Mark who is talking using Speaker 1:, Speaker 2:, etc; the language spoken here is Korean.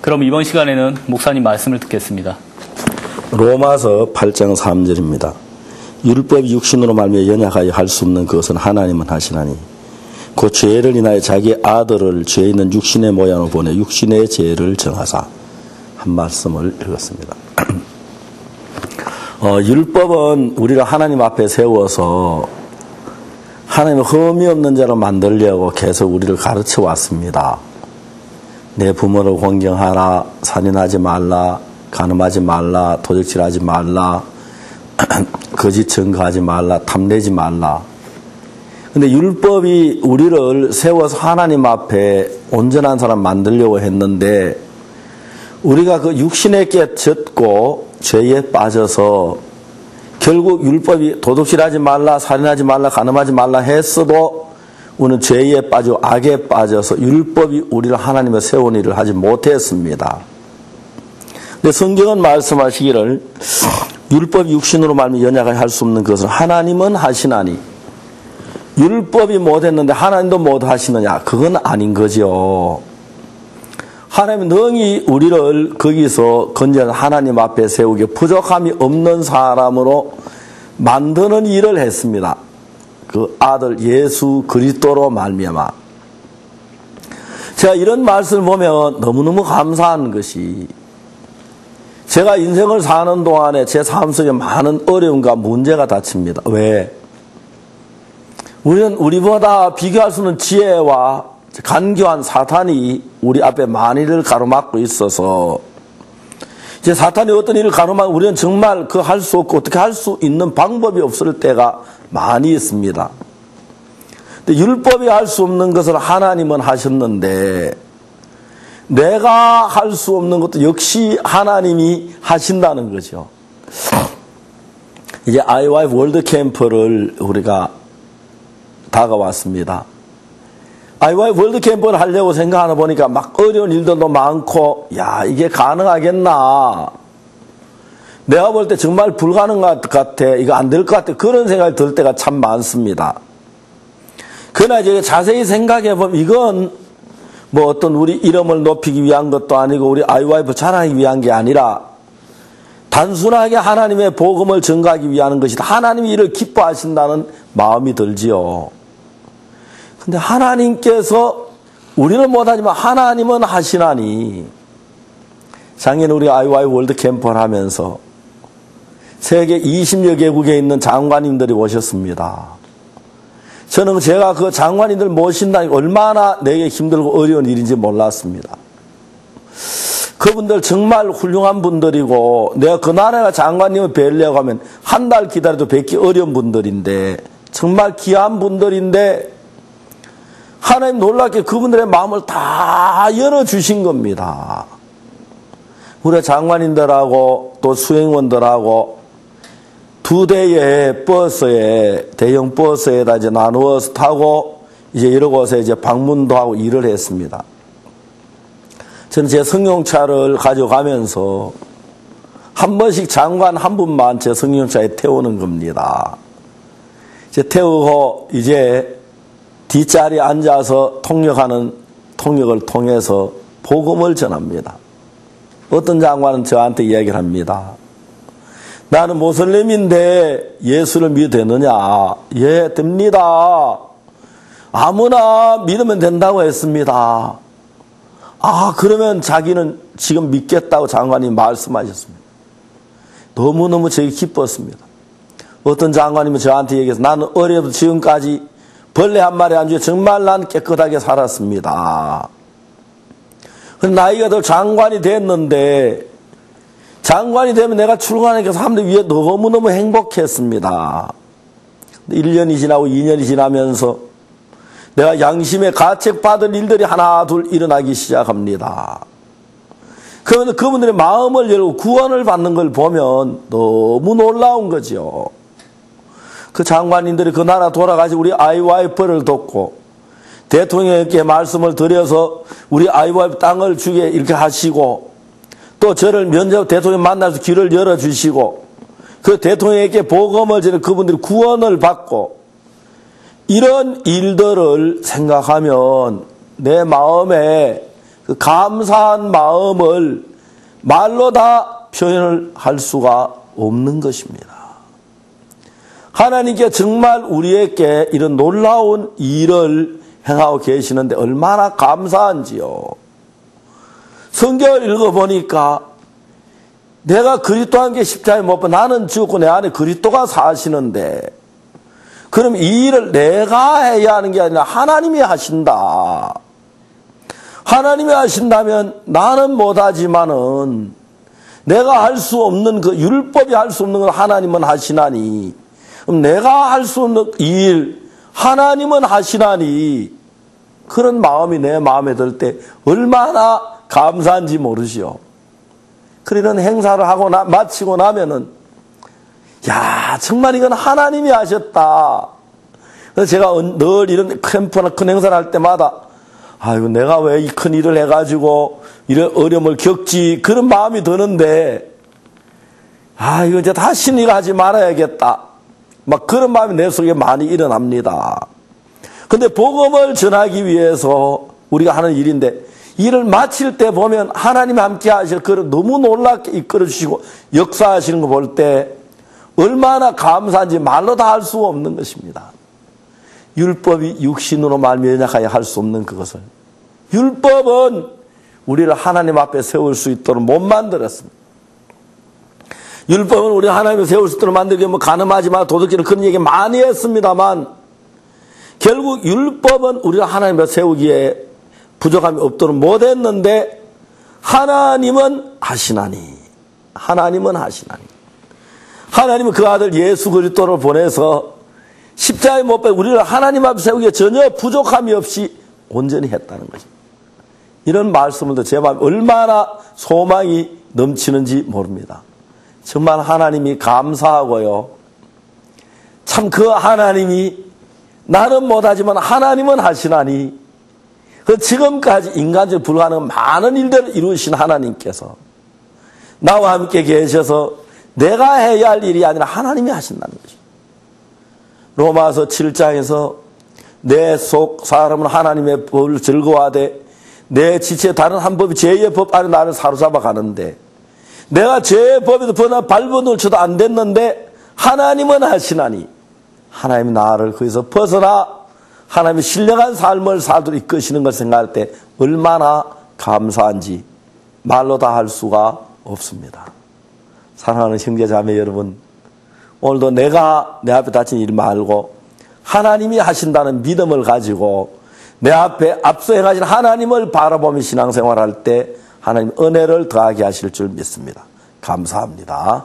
Speaker 1: 그럼 이번 시간에는 목사님 말씀을 듣겠습니다.
Speaker 2: 로마서 8장 3절입니다. 율법이 육신으로 말미암아 연약하여 할 수 없는 것은 하나님은 하시나니 그 죄를 인하여 자기 아들을 죄 있는 육신의 모양으로 보내 육신의 죄를 정하사 한 말씀을 읽었습니다. 율법은 우리를 하나님 앞에 세워서 하나님의 흠이 없는 자로 만들려고 계속 우리를 가르쳐 왔습니다. 내 부모를 공경하라, 살인하지 말라, 간음하지 말라, 도적질하지 말라, 거짓 증거하지 말라, 탐내지 말라. 근데 율법이 우리를 세워서 하나님 앞에 온전한 사람 만들려고 했는데 우리가 그 육신에 깨졌고 죄에 빠져서 결국 율법이 도둑질하지 말라, 살인하지 말라, 간음하지 말라 했어도 우리는 죄에 빠지고 악에 빠져서 율법이 우리를 하나님의 세운 일을 하지 못했습니다. 근데 성경은 말씀하시기를 율법이 육신으로 말미암아 연약하게 할 수 없는 것을 하나님은 하시나니 율법이 못했는데 하나님도 못하시느냐? 그건 아닌 거죠. 하나님은 능히 우리를 거기서 건져서 하나님 앞에 세우게 부족함이 없는 사람으로 만드는 일을 했습니다. 그 아들 예수 그리스도로 말미암아. 제가 이런 말씀을 보면 너무너무 감사한 것이 제가 인생을 사는 동안에 제 삶 속에 많은 어려움과 문제가 닥칩니다. 왜? 우리는 우리보다 비교할 수 없는 지혜와 간교한 사탄이 우리 앞에 만일을 가로막고 있어서 이제 사탄이 어떤 일을 가로막고 우리는 정말 그 할 수 없고 어떻게 할 수 있는 방법이 없을 때가 많이 있습니다. 근데 율법이 할 수 없는 것을 하나님은 하셨는데 내가 할 수 없는 것도 역시 하나님이 하신다는 거죠. 이제 IY 월드 캠프를 우리가 다가왔습니다. IY 월드 캠프를 하려고 생각하다 보니까 막 어려운 일들도 많고, 야, 이게 가능하겠나? 내가 볼 때 정말 불가능한 것 같아. 이거 안 될 것 같아. 그런 생각이 들 때가 참 많습니다. 그러나 이제 자세히 생각해 보면 이건 뭐 어떤 우리 이름을 높이기 위한 것도 아니고 우리 IYF 자랑하기 위한 게 아니라 단순하게 하나님의 복음을 전가하기 위한 것이다. 하나님이 이를 기뻐하신다는 마음이 들지요. 근데 하나님께서 우리는 못하지만 하나님은 하시나니 작년에 우리 IY 월드 캠프를 하면서 세계 20여 개국에 있는 장관님들이 오셨습니다. 저는 제가 그 장관님들 모신다니 얼마나 내게 힘들고 어려운 일인지 몰랐습니다. 그분들 정말 훌륭한 분들이고 내가 그 나라가 장관님을 뵈려고 하면 한 달 기다려도 뵙기 어려운 분들인데 정말 귀한 분들인데 하나님 놀랍게 그분들의 마음을 다 열어주신 겁니다. 우리 장관님들하고 또 수행원들하고 두 대의 버스에, 대형 버스에다 이제 나누어서 타고 이제 이런 곳에 이제 방문도 하고 일을 했습니다. 저는 제 승용차를 가져가면서 한 번씩 장관 한 분만 제 승용차에 태우는 겁니다. 이제 태우고 이제 뒷자리에 앉아서 통역을 통해서 복음을 전합니다. 어떤 장관은 저한테 이야기를 합니다. 나는 모슬림인데 예수를 믿어도 되느냐? 예, 됩니다. 아무나 믿으면 된다고 했습니다. 아, 그러면 자기는 지금 믿겠다고 장관이 말씀하셨습니다. 너무너무 저에게 기뻤습니다. 어떤 장관님은 저한테 얘기해서 나는 어려도 지금까지 벌레 한 마리 안 주에 정말 난 깨끗하게 살았습니다. 나이가 더 장관이 됐는데 장관이 되면 내가 출근하니까 사람들 위해 너무너무 행복했습니다. 1년이 지나고 2년이 지나면서 내가 양심의 가책받을 일들이 하나 둘 일어나기 시작합니다. 그러면 그분들의 마음을 열고 구원을 받는 걸 보면 너무 놀라운 거죠. 그 장관님들이 그 나라 돌아가서 우리 IYF를 돕고 대통령께 말씀을 드려서 우리 IYF 땅을 주게 이렇게 하시고 또 저를 면접 대통령 만나서 길을 열어주시고 그 대통령에게 복음을 전해 그분들이 구원을 받고 이런 일들을 생각하면 내 마음에 그 감사한 마음을 말로 다 표현을 할 수가 없는 것입니다. 하나님께 정말 우리에게 이런 놀라운 일을 행하고 계시는데 얼마나 감사한지요. 성경을 읽어보니까 내가 그리스도와 함께 십자가에 못 박혀 나는 죽고 내 안에 그리스도가 사시는데 그럼 이 일을 내가 해야 하는 게 아니라 하나님이 하신다. 하나님이 하신다면 나는 못하지만은 내가 할 수 없는 그 율법이 할 수 없는 걸 하나님은 하시나니 그럼 내가 할 수 없는 일 하나님은 하시나니 그런 마음이 내 마음에 들 때 얼마나 감사한지 모르시오. 그런 행사를 하고 마치고 나면은 야 정말 이건 하나님이 하셨다. 그래서 제가 늘 이런 캠프나 큰 행사를 할 때마다 아이고 내가 왜 이 큰 일을 해가지고 이런 어려움을 겪지 그런 마음이 드는데 이거 이제 다시는 이거 하지 말아야겠다. 막 그런 마음이 내 속에 많이 일어납니다. 근데 복음을 전하기 위해서 우리가 하는 일인데 일을 마칠 때 보면 하나님 함께 하셔 너무 놀랍게 이끌어 주시고 역사하시는 거 볼 때 얼마나 감사한지 말로 다 할 수 없는 것입니다. 율법이 육신으로 말미암아 할 수 없는 그것을 율법은 우리를 하나님 앞에 세울 수 있도록 못 만들었습니다. 율법은 우리 하나님을 세울 수 있도록 만들기 위해 가늠하지 마 도둑질을 그런 얘기 많이 했습니다만 결국 율법은 우리가 하나님을 세우기에 부족함이 없도록 못했는데 하나님은 하시나니 하나님은 그 아들 예수 그리스도를 보내서 십자가에 못 박혀 우리를 하나님 앞에 세우기에 전혀 부족함이 없이 온전히 했다는 것입니다. 이런 말씀을 듣고 제 마음에 얼마나 소망이 넘치는지 모릅니다. 정말 하나님이 감사하고요. 참 그 하나님이 나는 못하지만 하나님은 하시나니 그 지금까지 인간적으로 불가능한 많은 일들을 이루신 하나님께서 나와 함께 계셔서 내가 해야 할 일이 아니라 하나님이 하신다는 것입니다. 로마서 7장에서 내 속 사람은 하나님의 법을 즐거워하되 내 지체 다른 한 법이 죄의 법 안에 나를 사로잡아 가는데 내가 죄의 법에서 벗어나 발버둥을 쳐도 안 됐는데 하나님은 하시나니 하나님이 나를 거기서 벗어나 하나님의 신령한 삶을 살도록 이끄시는 걸 생각할 때 얼마나 감사한지 말로 다 할 수가 없습니다. 사랑하는 형제자매 여러분, 오늘도 내가 내 앞에 닥친 일 말고 하나님이 하신다는 믿음을 가지고 내 앞에 앞서 행하신 하나님을 바라보며 신앙생활할 때 하나님 은혜를 더하게 하실 줄 믿습니다. 감사합니다.